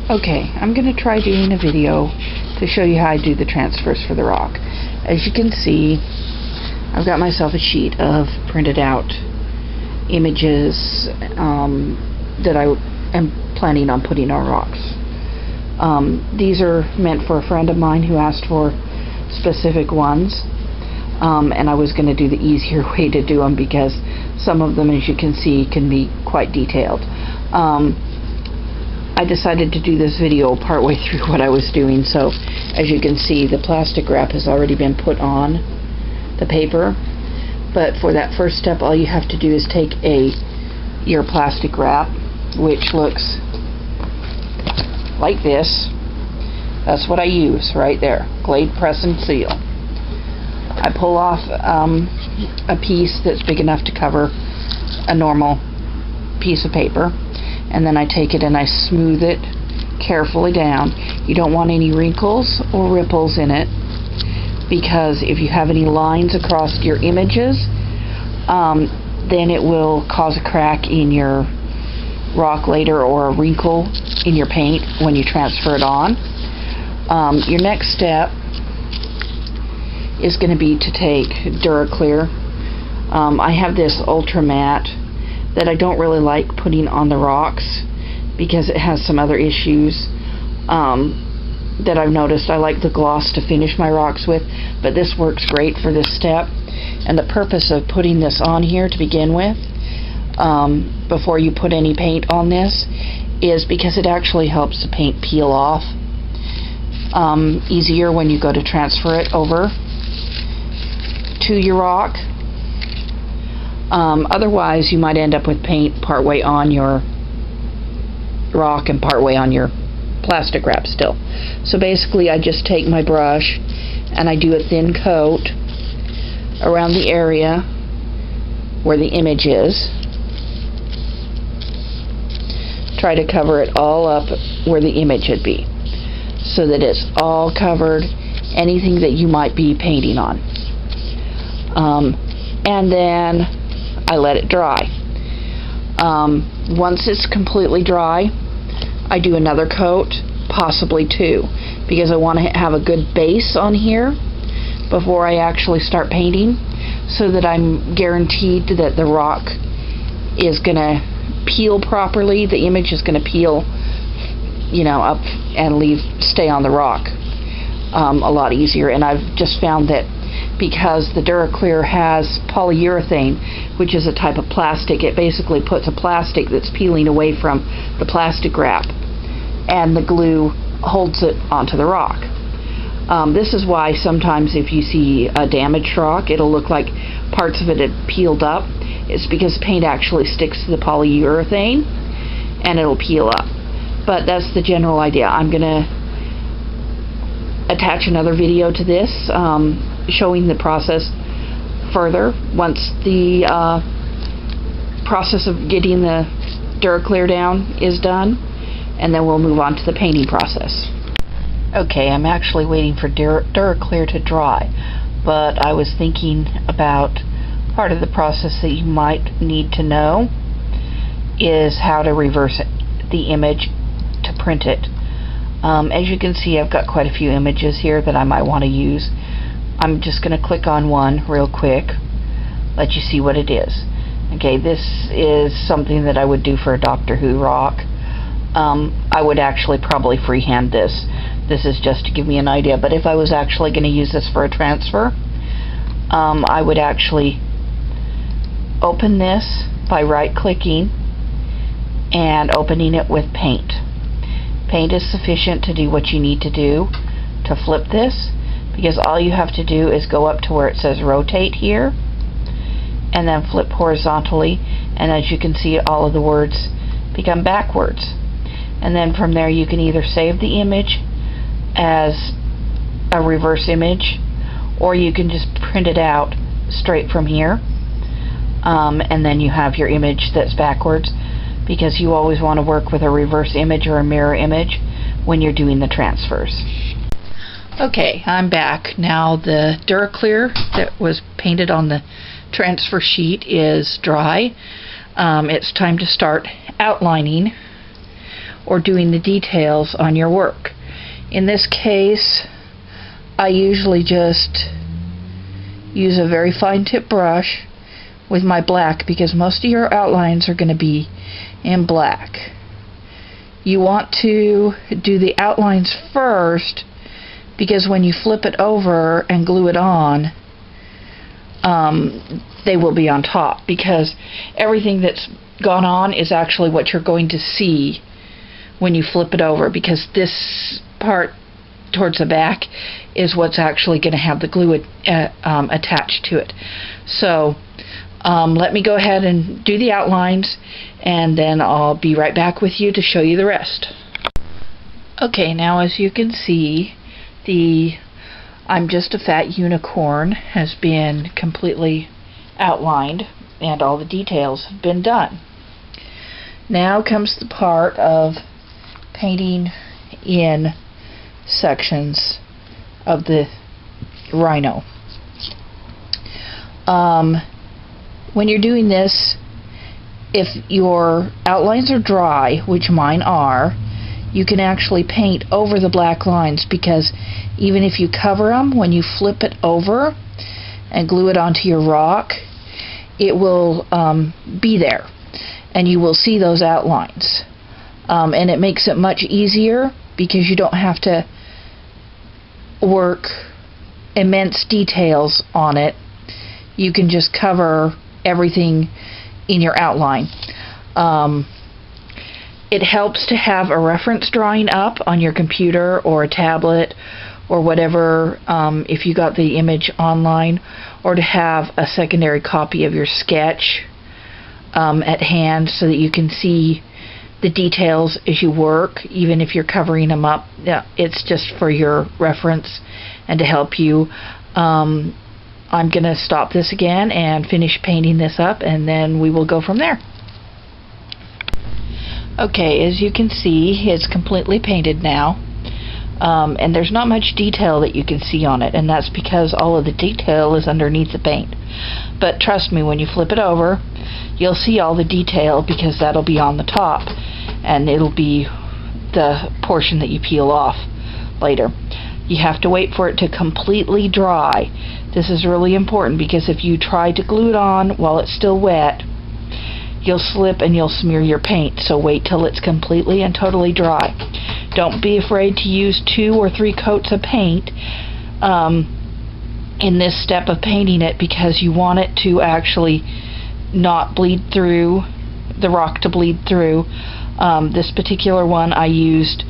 Okay, I'm going to try doing a video to show you how I do the transfers for the rock. As you can see, I've got myself a sheet of printed out images that I am planning on putting on rocks. These are meant for a friend of mine who asked for specific ones, and I was going to do the easier way to do them because some of them, as you can see, can be quite detailed. I decided to do this video partway through what I was doing, so as you can see, the plastic wrap has already been put on the paper. But for that first step, all you have to do is take your plastic wrap, which looks like this. That's what I use right there, Glade Press and Seal. I pull off a piece that's big enough to cover a normal piece of paper, and then I take it and I smooth it carefully down. You don't want any wrinkles or ripples in it, because if you have any lines across your images, then it will cause a crack in your rock later, or a wrinkle in your paint when you transfer it on. Your next step is going to be to take DuraClear. I have this Ultra Matte that I don't really like putting on the rocks because it has some other issues that I've noticed. I like the gloss to finish my rocks with, but this works great for this step. And the purpose of putting this on here to begin with, before you put any paint on this, is because it actually helps the paint peel off easier when you go to transfer it over to your rock. Otherwise, you might end up with paint partway on your rock and partway on your plastic wrap still. So basically, I just take my brush and I do a thin coat around the area where the image is. Try to cover it all up where the image should be, so that it's all covered, anything that you might be painting on. And then I let it dry. Once it's completely dry, I do another coat, possibly two, because I want to have a good base on here before I actually start painting, so that I'm guaranteed that the rock is going to peel properly. The image is going to peel, up and stay on the rock a lot easier. And I've just found that because the DuraClear has polyurethane, which is a type of plastic, it basically puts a plastic that's peeling away from the plastic wrap, and the glue holds it onto the rock. This is why sometimes if you see a damaged rock, it'll look like parts of it had peeled up. It's because paint actually sticks to the polyurethane and it'll peel up. But that's the general idea. I'm going to attach another video to this showing the process further once the process of getting the DuraClear down is done, and then we'll move on to the painting process. Okay, I'm actually waiting for DuraClear to dry, but I was thinking about part of the process that you might need to know is how to reverse the image to print it. As you can see, I've got quite a few images here that I might want to use. I'm just going to click on one real quick, let you see what it is. Okay, this is something that I would do for a Doctor Who rock. I would actually probably freehand this. This is just to give me an idea, but if I was actually going to use this for a transfer, I would actually open this by right-clicking and opening it with paint. Paint is sufficient to do what you need to do to flip this, because all you have to do is go up to where it says rotate here and then flip horizontally, and as you can see, all of the words become backwards. And then from there you can either save the image as a reverse image, or you can just print it out straight from here, and then you have your image that's backwards, because you always want to work with a reverse image or a mirror image when you're doing the transfers. Okay, I'm back. Now the DuraClear that was painted on the transfer sheet is dry. It's time to start outlining or doing the details on your work. In this case, I usually just use a very fine tip brush with my black, because most of your outlines are going to be in black. You want to do the outlines first, because when you flip it over and glue it on, they will be on top, because everything that's gone on is actually what you're going to see when you flip it over, because this part towards the back is what's actually going to have the glue attached to it. So let me go ahead and do the outlines, and then I'll be right back with you to show you the rest. Okay, now as you can see, the I'm Just a Fat Unicorn has been completely outlined and all the details have been done. Now comes the part of painting in sections of the rhino. When you're doing this, if your outlines are dry, which mine are, you can actually paint over the black lines, because even if you cover them, when you flip it over and glue it onto your rock, it will be there and you will see those outlines. And it makes it much easier, because you don't have to work immense details on it. You can just cover everything in your outline. It helps to have a reference drawing up on your computer or a tablet or whatever, if you got the image online, or to have a secondary copy of your sketch at hand, so that you can see the details as you work, even if you're covering them up. Yeah, it's just for your reference and to help you. I'm going to stop this again and finish painting this up, and then we will go from there. Okay, as you can see, it's completely painted now, and there's not much detail that you can see on it, and that's because all of the detail is underneath the paint. But trust me, when you flip it over, you'll see all the detail, because that'll be on the top, and it'll be the portion that you peel off later. You have to wait for it to completely dry. This is really important, because if you try to glue it on while it's still wet, you'll slip and you'll smear your paint. So wait till it's completely and totally dry. Don't be afraid to use 2 or 3 coats of paint in this step of painting it, because you want it to actually not bleed through, the rock to bleed through. This particular one I used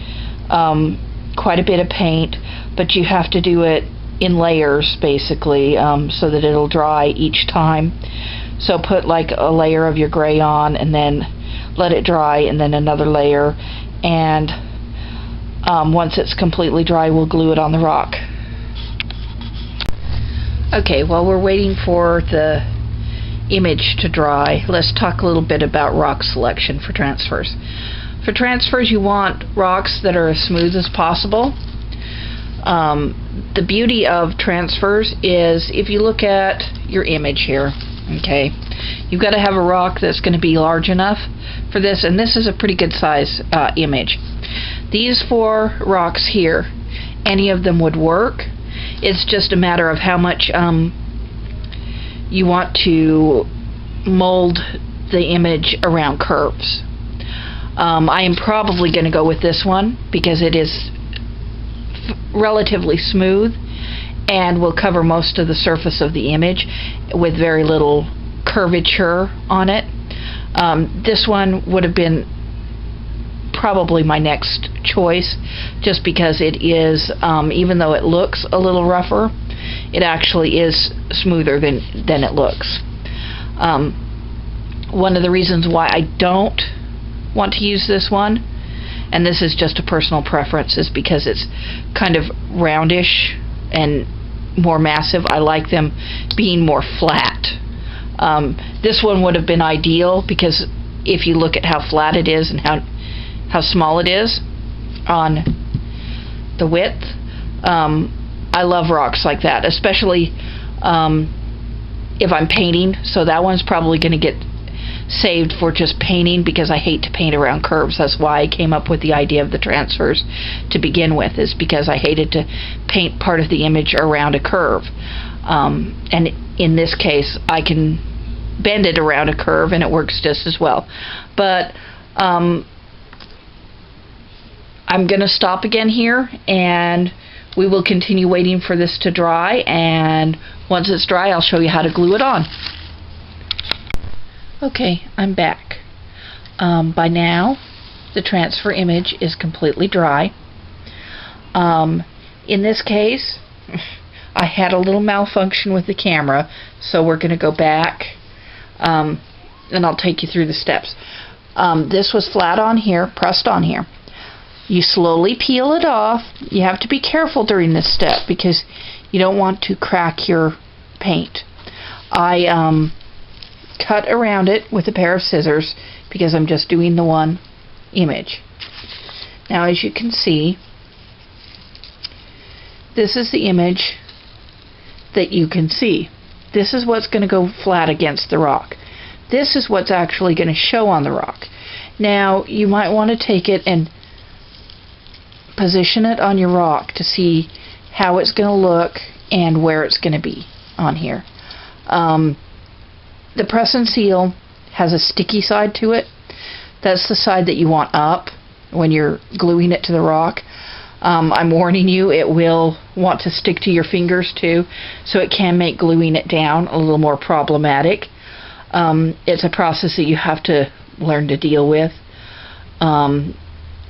quite a bit of paint, but you have to do it in layers, basically, so that it'll dry each time. So put like a layer of your gray on, and then let it dry, and then another layer, and once it's completely dry, we'll glue it on the rock. Okay, while we're waiting for the image to dry, let's talk a little bit about rock selection for transfers. For transfers, you want rocks that are as smooth as possible. The beauty of transfers is, if you look at your image here, okay, you've got to have a rock that's going to be large enough for this, and this is a pretty good size image. These 4 rocks here, any of them would work. It's just a matter of how much you want to mold the image around curves. I am probably going to go with this one, because it is relatively smooth and will cover most of the surface of the image with very little curvature on it. This one would have been probably my next choice, just because it is, even though it looks a little rougher, it actually is smoother than it looks. One of the reasons why I don't want to use this one, and this is just a personal preference, is because it's kind of roundish and more massive. I like them being more flat. This one would have been ideal, because if you look at how flat it is and how small it is on the width, I love rocks like that, especially if I'm painting. So that one's probably going to get saved for just painting, because I hate to paint around curves. That's why I came up with the idea of the transfers to begin with, is because I hated to paint part of the image around a curve. And in this case, I can bend it around a curve and it works just as well. But I'm going to stop again here, and we will continue waiting for this to dry, and once it's dry I'll show you how to glue it on. Okay, I'm back. By now the transfer image is completely dry. In this case I had a little malfunction with the camera, so we're going to go back and I'll take you through the steps. This was flat on here, pressed on here. You slowly peel it off. You have to be careful during this step because you don't want to crack your paint. I cut around it with a pair of scissors because I'm just doing the one image. Now, as you can see, this is the image that you can see. This is what's going to go flat against the rock. This is what's actually going to show on the rock. Now, you might want to take it and position it on your rock to see how it's going to look and where it's going to be on here. The press and seal has a sticky side to it. That's the side that you want up when you're gluing it to the rock. I'm warning you, it will want to stick to your fingers too, so it can make gluing it down a little more problematic. It's a process that you have to learn to deal with.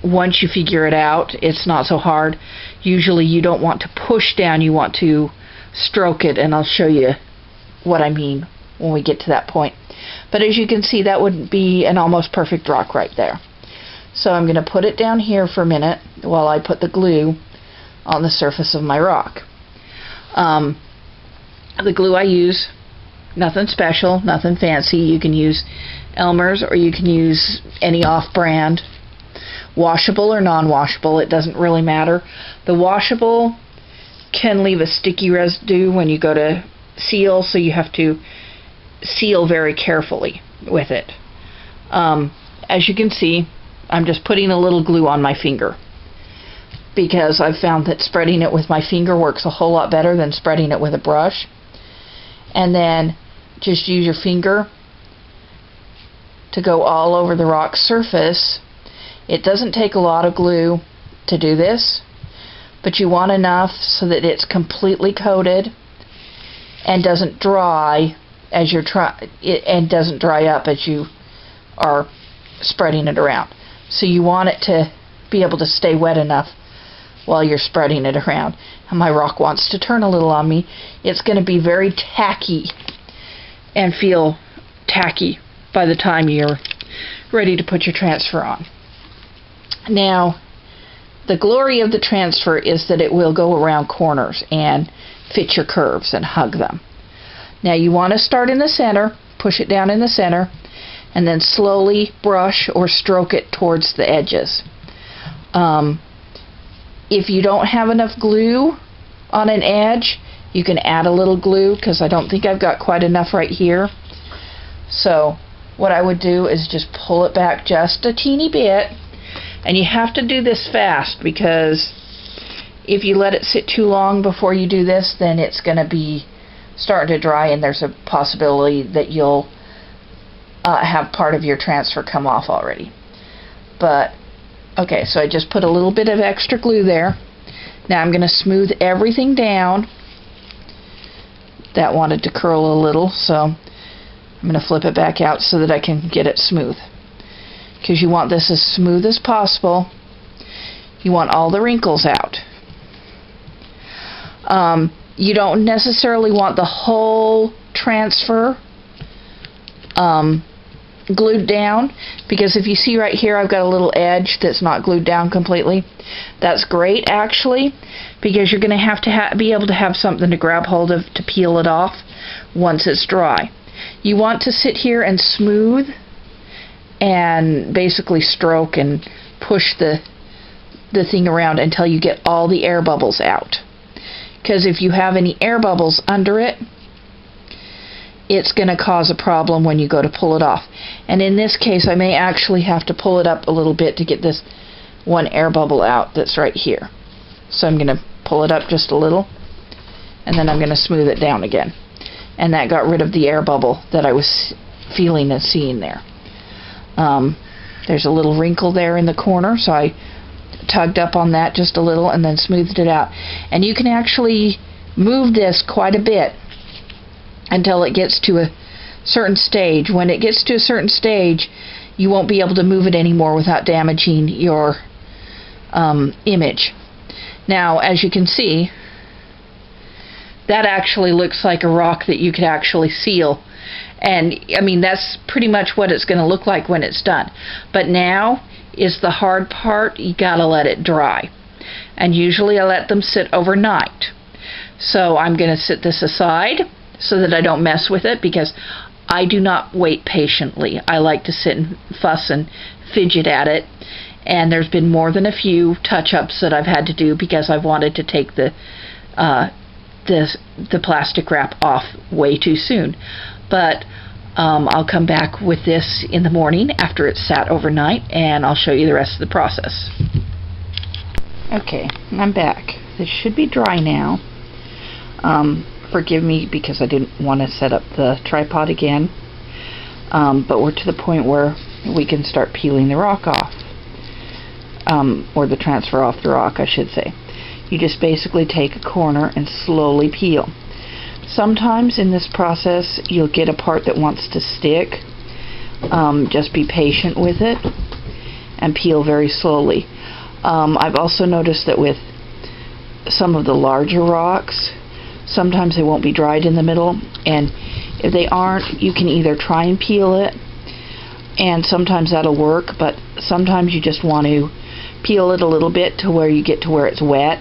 Once you figure it out, it's not so hard. Usually you don't want to push down, you want to stroke it, and I'll show you what I mean when we get to that point. But as you can see, that would be an almost perfect rock right there. So I'm going to put it down here for a minute while I put the glue on the surface of my rock. The glue I use, nothing special, nothing fancy. You can use Elmer's or you can use any off-brand. Washable or non-washable, it doesn't really matter. The washable can leave a sticky residue when you go to seal, so you have to seal very carefully with it. As you can see, I'm just putting a little glue on my finger because I've found that spreading it with my finger works a whole lot better than spreading it with a brush. And then just use your finger to go all over the rock's surface. It doesn't take a lot of glue to do this, but you want enough so that it's completely coated and doesn't dry as you're and doesn't dry up as you are spreading it around. So you want it to be able to stay wet enough while you're spreading it around. And my rock wants to turn a little on me. It's going to be very tacky and feel tacky by the time you're ready to put your transfer on. Now, the glory of the transfer is that it will go around corners and fit your curves and hug them. Now you want to start in the center, push it down in the center, and then slowly brush or stroke it towards the edges. If you don't have enough glue on an edge, you can add a little glue, because I don't think I've got quite enough right here. So what I would do is just pull it back just a teeny bit. And you have to do this fast, because if you let it sit too long before you do this, then it's going to be starting to dry, and there's a possibility that you'll have part of your transfer come off already. But, okay, so I just put a little bit of extra glue there. Now I'm going to smooth everything down. That wanted to curl a little, so I'm going to flip it back out so that I can get it smooth. Because you want this as smooth as possible. You want all the wrinkles out. You don't necessarily want the whole transfer glued down, because if you see right here, I've got a little edge that's not glued down completely. That's great, actually, because you're going to have to be able to have something to grab hold of to peel it off once it's dry. You want to sit here and smooth and basically stroke and push the thing around until you get all the air bubbles out. Because if you have any air bubbles under it, it's going to cause a problem when you go to pull it off. And in this case, I may actually have to pull it up a little bit to get this one air bubble out that's right here. So I'm going to pull it up just a little, and then I'm going to smooth it down again. And that got rid of the air bubble that I was feeling and seeing there. There's a little wrinkle there in the corner, so I tugged up on that just a little and then smoothed it out. And you can actually move this quite a bit until it gets to a certain stage. When it gets to a certain stage, you won't be able to move it anymore without damaging your image. Now, as you can see, that actually looks like a rock that you could actually seal. And I mean, that's pretty much what it's going to look like when it's done. But now is the hard part. You got to let it dry. And usually I let them sit overnight. So I'm going to sit this aside so that I don't mess with it, because I do not wait patiently. I like to sit and fuss and fidget at it. And there's been more than a few touch-ups that I've had to do because I've wanted to take the plastic wrap off way too soon. But I'll come back with this in the morning after it's sat overnight, and I'll show you the rest of the process. Okay, I'm back. This should be dry now. Forgive me because I didn't want to set up the tripod again. But we're to the point where we can start peeling the rock off. Or the transfer off the rock, I should say. You just basically take a corner and slowly peel. Sometimes in this process you'll get a part that wants to stick. Just be patient with it and peel very slowly. I've also noticed that with some of the larger rocks, sometimes they won't be dried in the middle, and if they aren't, you can either try and peel it, and sometimes that'll work, but sometimes you just want to peel it a little bit to where you get to where it's wet,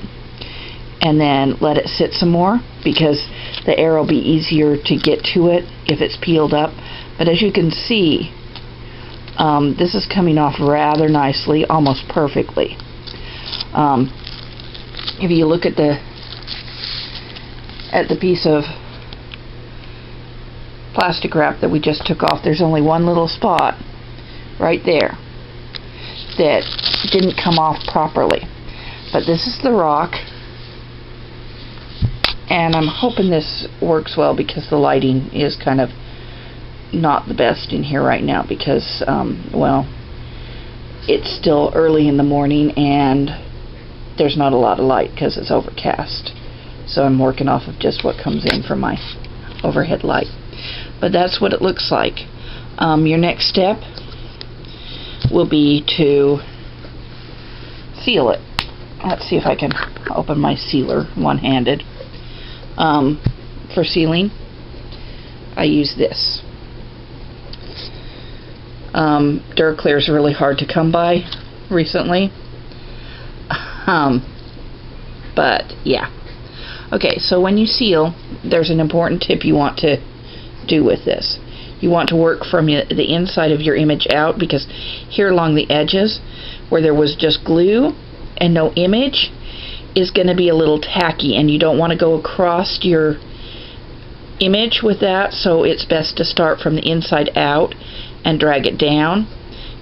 and then let it sit some more, because the air will be easier to get to it if it's peeled up. But as you can see, this is coming off rather nicely, almost perfectly. If you look at the piece of plastic wrap that we just took off, there's only one little spot right there that didn't come off properly. But this is the rock, and I'm hoping this works well because the lighting is kind of not the best in here right now because, well, it's still early in the morning and there's not a lot of light because it's overcast. So I'm working off of just what comes in from my overhead light. But that's what it looks like. Your next step will be to seal it. Let's see if I can open my sealer one-handed. For sealing, I use this. Duraclear is really hard to come by recently. But yeah. Okay, so when you seal, there's an important tip you want to do with this. You want to work from the inside of your image out, because here along the edges where there was just glue and no image is going to be a little tacky, and you don't want to go across your image with that, so it's best to start from the inside out and drag it down,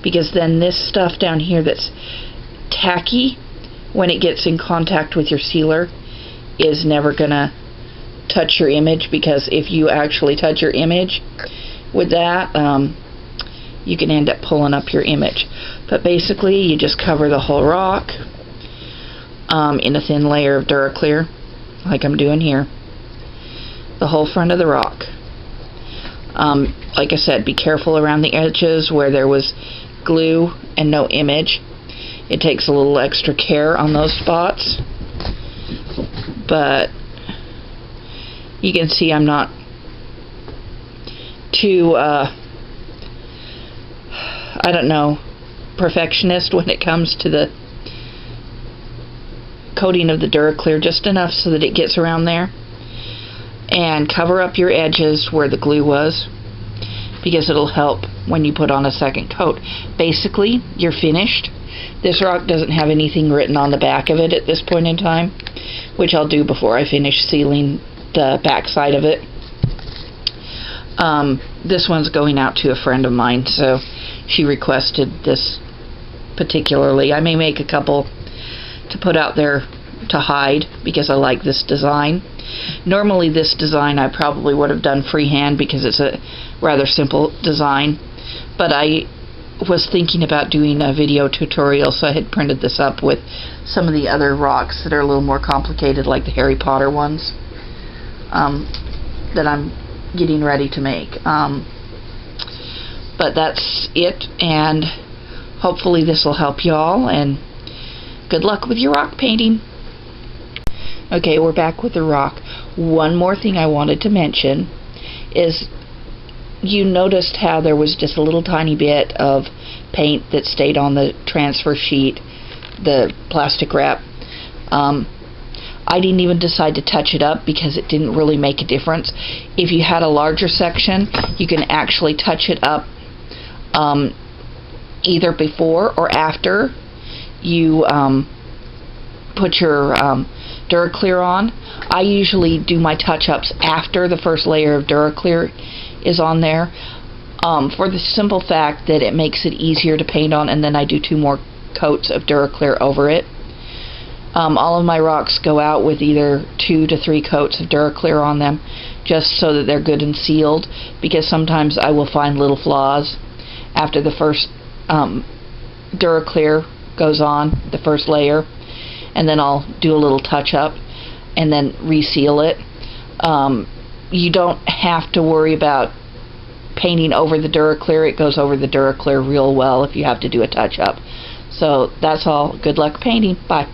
because then this stuff down here that's tacky, when it gets in contact with your sealer, is never gonna touch your image, because if you actually touch your image with that, you can end up pulling up your image. But basically you just cover the whole rock in a thin layer of Duraclear, like I'm doing here, the whole front of the rock. Like I said, be careful around the edges where there was glue and no image. It takes a little extra care on those spots, but you can see I'm not too I don't know, perfectionist when it comes to the coating of the Duraclear, just enough so that it gets around there, and cover up your edges where the glue was, because it'll help when you put on a second coat. Basically, you're finished. This rock doesn't have anything written on the back of it at this point in time, which I'll do before I finish sealing the back side of it. This one's going out to a friend of mine, so she requested this particularly. I may make a couple to put out there to hide because I like this design. Normally this design I probably would have done freehand because it's a rather simple design, but I was thinking about doing a video tutorial, so I had printed this up with some of the other rocks that are a little more complicated, like the Harry Potter ones that I'm getting ready to make. But that's it, and hopefully this will help y'all, and good luck with your rock painting. Okay, we're back with the rock. One more thing I wanted to mention is you noticed how there was just a little tiny bit of paint that stayed on the transfer sheet, the plastic wrap. I didn't even decide to touch it up because it didn't really make a difference. If you had a larger section, you can actually touch it up either before or after you put your DuraClear on. I usually do my touch-ups after the first layer of DuraClear is on there, for the simple fact that it makes it easier to paint on, and then I do 2 more coats of DuraClear over it. All of my rocks go out with either 2 to 3 coats of DuraClear on them, just so that they're good and sealed, because sometimes I will find little flaws after the first DuraClear goes on, the first layer, and then I'll do a little touch-up and then reseal it. You don't have to worry about painting over the DuraClear. It goes over the DuraClear real well if you have to do a touch-up. So that's all. Good luck painting. Bye.